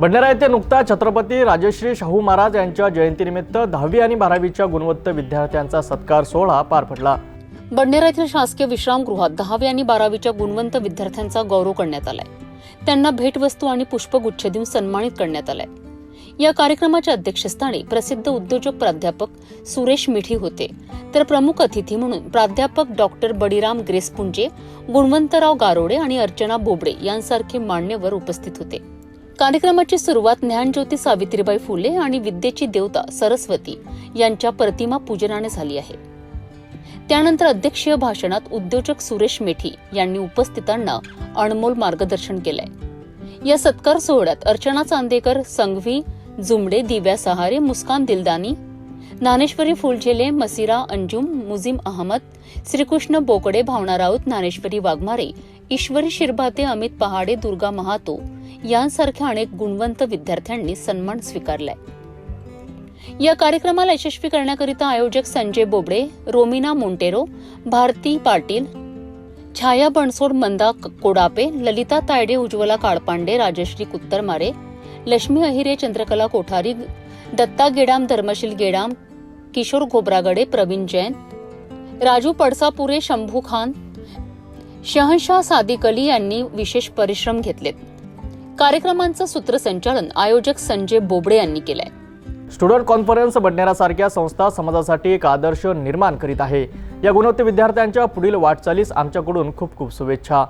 बडनेरा येथे नुकताच छत्रपती राजश्री शाहू महाराज यांच्या जयंतीनिमित्त 10वी आणि 12वीच्या गुणवंत विद्यार्थ्यांचा सत्कार सोहळा पार पडला। बडनेरा येथील शासकीय विश्रामगृहात 10वी आणि 12वीच्या गुणवंत विद्यार्थ्यांचा गौरव करण्यात आलाय। त्यांना भेटवस्तू आणि पुष्पगुच्छ देऊन सन्मानित करण्यात आलाय। या कार्यक्रमाच्या अध्यक्षस्थानी प्रसिद्ध उद्योजक प्राध्यापक सुरेश मिठी होते, तर प्रमुख अतिथी म्हणून प्राध्यापक डॉक्टर बडीराम ग्रेसपुंजे, गुणवंतराव गारोडे आणि अर्चना बोबडे यांसारखे मान्यवर उपस्थित होते। कार्यक्रमाची सुरुवात ज्ञानज्योती सावित्रीबाई फुले आणि विद्येची देवता सरस्वती यांच्या प्रतिमा पूजनाने झाली आहे। त्यानंतर अध्यक्षीय भाषणात उद्योजक सुरेश मेठी यांनी उपस्थितांना अनमोल मार्गदर्शन केलंय। या सत्कार सोहळ्यात अर्चना चांदेकर, संघवी जुमडे, दिव्या सहारे, मुस्कान दिलदानी, ज्ञानेश्वरी फुलझेले, मसिरा अंजुम, मुजीम अहमद, श्रीकृष्ण बोकडे, भावना राऊत, ज्ञानेश्वरी वाघमारे, ईश्वरी शिरभाते, अमित पहाडे, दुर्गा महातो यांसारख्या अनेक गुणवंत विद्यार्थ्यांनी सन्मान स्वीकारलाय। या कार्यक्रमाला यशस्वी करण्याकरिता आयोजक संजय बोबडे, रोमिना मोंटेरो, भारती पाटील, छाया बनसोड, मंदा कोडापे, ललिता तायडे, उज्ज्वला काळपांडे, राजश्री कुत्तरमारे, लक्ष्मी अहिरे, चंद्रकला कोठारी, दत्ता गेडाम, धर्मशील गेडाम, किशोर घोबरागडे, प्रवीण जैन, राजू पडसापुरे, शंभू खान, शहनशाह सादिक अली यांनी विशेष परिश्रम घेतलेत। कार्यक्रमांचं सूत्रसंचालन आयोजक संजय बोबडे यांनी केलंय। स्टुडंट कॉन्फरन्स बडनेरासारख्या संस्था समाजासाठी एक आदर्श निर्माण करीत आहे। या गुणवंत विद्यार्थ्यांच्या पुढील वाटचालीस आमच्याकडून खूप खूप शुभेच्छा।